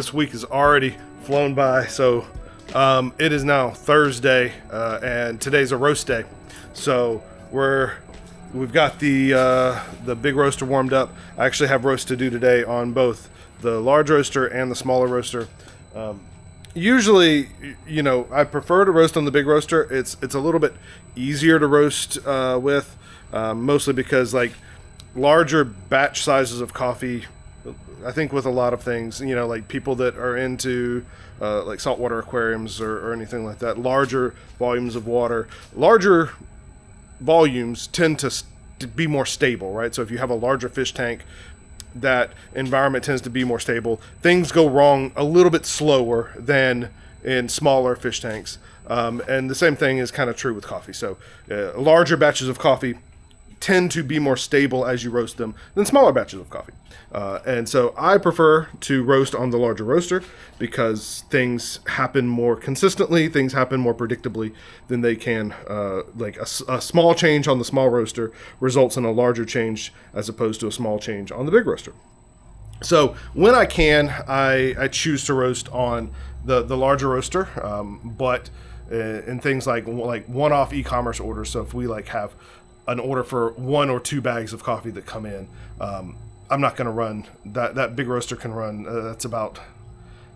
This week has already flown by, so it is now Thursday, and today's a roast day. So we've got the big roaster warmed up. I actually have roast to do today on both the large roaster and the smaller roaster. Usually, I prefer to roast on the big roaster. It's a little bit easier to roast with, mostly because like larger batch sizes of coffee, I think with a lot of things, like people that are into like saltwater aquariums or anything like that, larger volumes of water, larger volumes tend to be more stable, right? So if you have a larger fish tank, that environment tends to be more stable. Things go wrong a little bit slower than in smaller fish tanks. And the same thing is kind of true with coffee. So larger batches of coffee tend to be more stable as you roast them than smaller batches of coffee. And so I prefer to roast on the larger roaster because things happen more consistently, things happen more predictably than they can. Like a small change on the small roaster results in a larger change as opposed to a small change on the big roaster. So when I can, I choose to roast on the larger roaster, but in things like one-off e-commerce orders. So if we have an order for 1 or 2 bags of coffee that come in, I'm not going to run that big roaster can run. That's about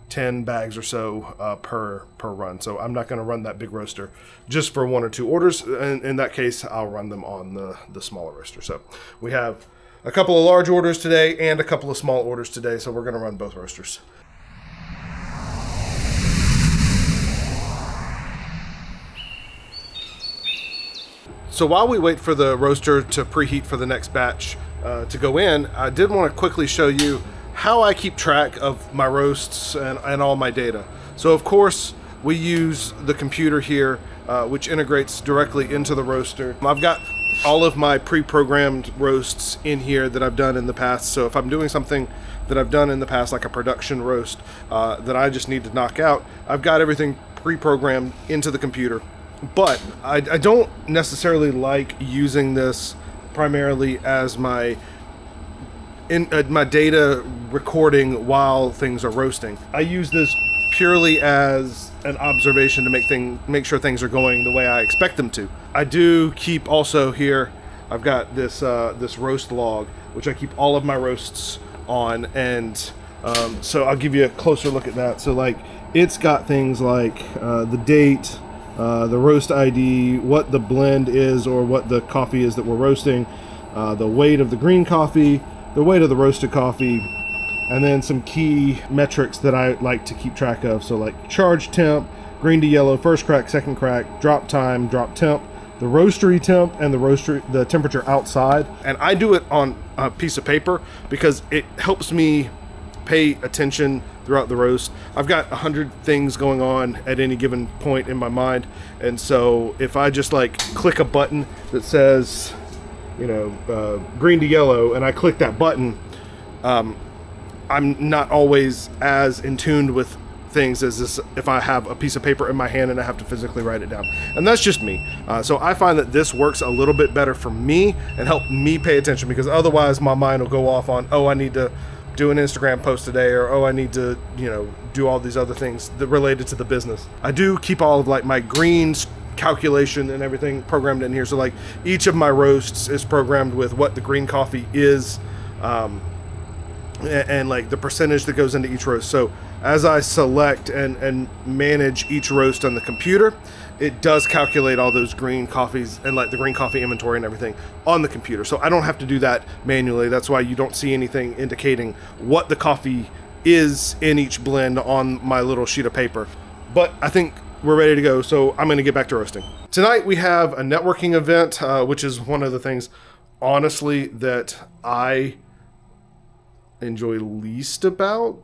10 bags or so per run. So I'm not going to run that big roaster just for 1 or 2 orders. In that case, I'll run them on the smaller roaster. So we have a couple of large orders today and a couple of small orders today. So we're going to run both roasters. So while we wait for the roaster to preheat for the next batch to go in, I did want to quickly show you how I keep track of my roasts and all my data. So of course, we use the computer here, which integrates directly into the roaster. I've got all of my pre-programmed roasts in here that I've done in the past. So if I'm doing something that I've done in the past, like a production roast that I just need to knock out, I've got everything pre-programmed into the computer. But I don't necessarily like using this primarily as my data recording while things are roasting. I use this purely as an observation to make sure things are going the way I expect them to. I do keep also here, I've got this roast log, which I keep all of my roasts on, and so I'll give you a closer look at that. So it's got things like the date, the roast ID, what the blend is or what the coffee is that we're roasting, the weight of the green coffee, the weight of the roasted coffee, and then some key metrics that I like to keep track of. So like charge temp, green to yellow, first crack, second crack, drop time, drop temp, the roastery temp, and the temperature outside. And I do it on a piece of paper because it helps me pay attention throughout the roast. I've got 100 things going on at any given point in my mind, and so if I just click a button that says green to yellow and I click that button, I'm not always as in tune with things as this if I have a piece of paper in my hand and I have to physically write it down. And that's just me. So I find that this works a little bit better for me and help me pay attention, because otherwise my mind will go off on, I need to do an Instagram post today, or I need to do all these other things that related to the business. I do keep all of my greens calculation and everything programmed in here. So each of my roasts is programmed with what the green coffee is, and the percentage that goes into each roast. So as I select and manage each roast on the computer, it does calculate all those green coffees and the green coffee inventory and everything on the computer. So I don't have to do that manually. That's why you don't see anything indicating what the coffee is in each blend on my little sheet of paper. But I think we're ready to go, so I'm going to get back to roasting. Tonight we have a networking event, which is one of the things, honestly, that I enjoy least about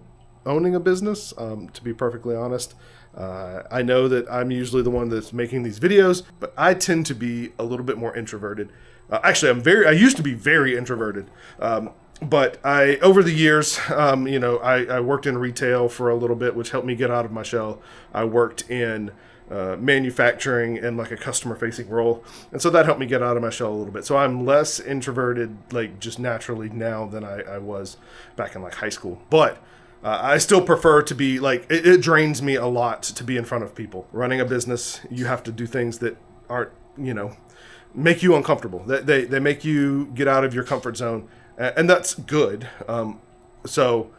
owning a business, to be perfectly honest. I know that I'm usually the one that's making these videos, but I tend to be a little bit more introverted. Actually, I used to be very introverted. But over the years, I worked in retail for a little bit, which helped me get out of my shell. I worked in manufacturing and a customer-facing role, and so that helped me get out of my shell a little bit. So I'm less introverted, just naturally now than I was back in high school. But I still prefer to be like, it drains me a lot to be in front of people. Running a business, you have to do things that aren't, make you uncomfortable. They make you get out of your comfort zone, and that's good. So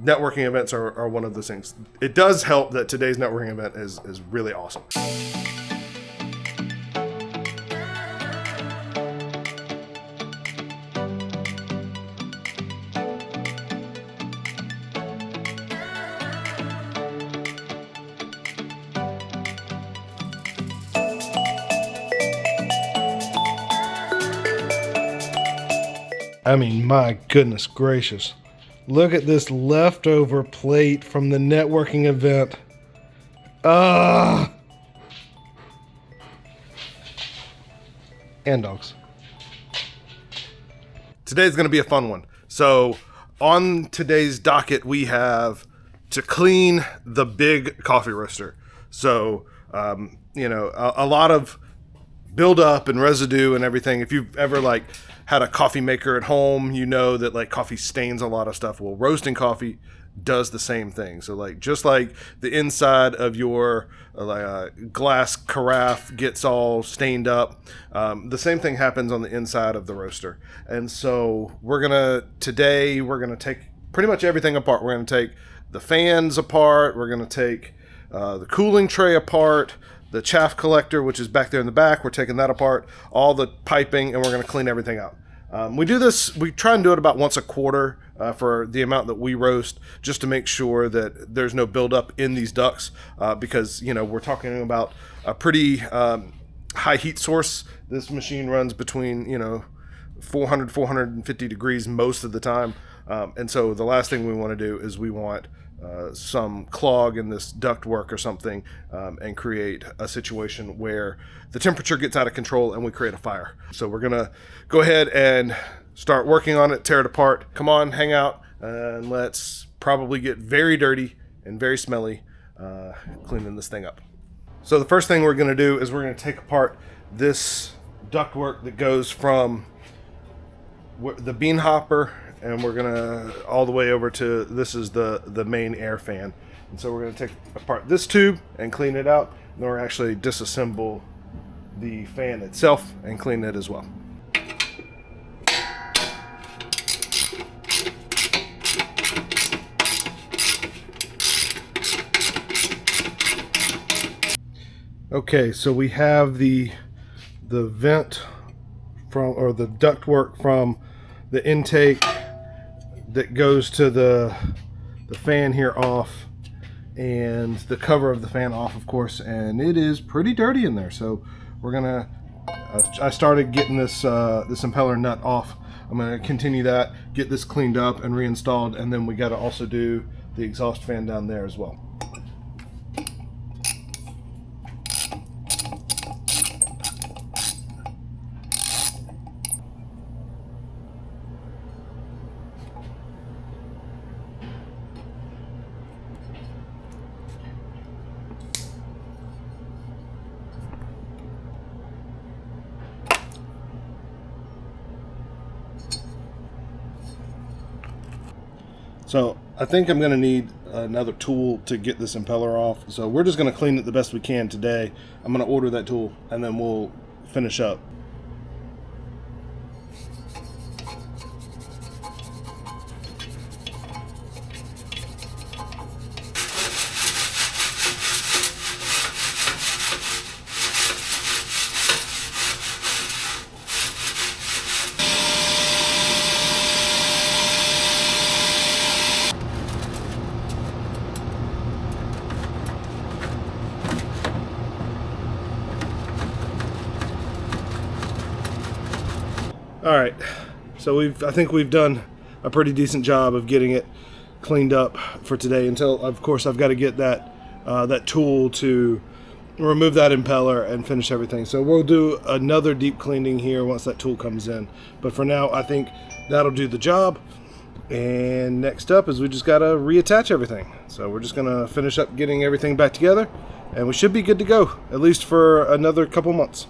networking events are one of those things. It does help that today's networking event is really awesome. I mean, my goodness gracious. Look at this leftover plate from the networking event. And dogs. Today's going to be a fun one. So on today's docket, we have to clean the big coffee roaster. So, a lot of buildup and residue and everything. If you've ever had a coffee maker at home, you know that coffee stains a lot of stuff. Well, roasting coffee does the same thing. So just like the inside of your glass carafe gets all stained up, the same thing happens on the inside of the roaster. And so today we're gonna take pretty much everything apart. We're gonna take the fans apart. We're gonna take the cooling tray apart, the chaff collector, which is back there in the back. We're taking that apart, all the piping, and we're going to clean everything out. We try and do it about once a quarter for the amount that we roast, just to make sure that there's no buildup in these ducts, because, we're talking about a pretty high heat source. This machine runs between, 400, 450 degrees most of the time. And so the last thing we want to do is we want some clog in this ductwork or something, and create a situation where the temperature gets out of control and we create a fire. So we're gonna go ahead and start working on it, tear it apart. Come on, hang out, and let's probably get very dirty and very smelly cleaning this thing up. So the first thing we're gonna do is we're gonna take apart this ductwork that goes from the bean hopper, and we're gonna all the way over to, this is the main air fan. And so we're gonna take apart this tube and clean it out, and then we're actually disassemble the fan itself and clean it as well. Okay, so we have the vent from, or the ductwork from the intake that goes to the fan here off, and the cover of the fan off, of course, and it is pretty dirty in there. So we're gonna I started getting this this impeller nut off. I'm gonna continue that, get this cleaned up and reinstalled, and then we got to also do the exhaust fan down there as well. So I think I'm going to need another tool to get this impeller off. So we're just going to clean it the best we can today. I'm going to order that tool and then we'll finish up. All right, so I think we've done a pretty decent job of getting it cleaned up for today, until of course I've got to get that that tool to remove that impeller and finish everything. So we'll do another deep cleaning here once that tool comes in, but for now I think that'll do the job. And next up is we just got to reattach everything. So we're just gonna finish up getting everything back together, and we should be good to go, at least for another couple months.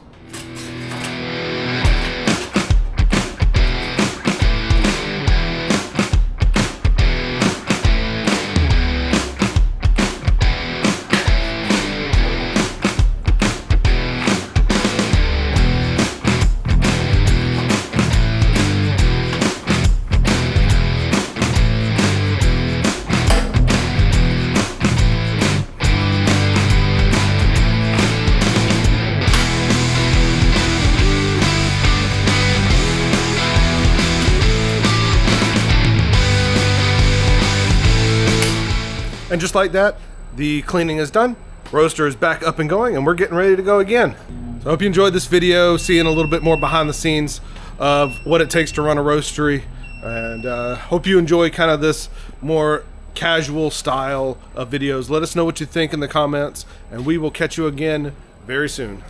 And just like that, the cleaning is done. Roaster is back up and going, and we're getting ready to go again. So I hope you enjoyed this video, seeing a little bit more behind the scenes of what it takes to run a roastery. And hope you enjoy kind of this more casual style of videos. Let us know what you think in the comments, and we will catch you again very soon.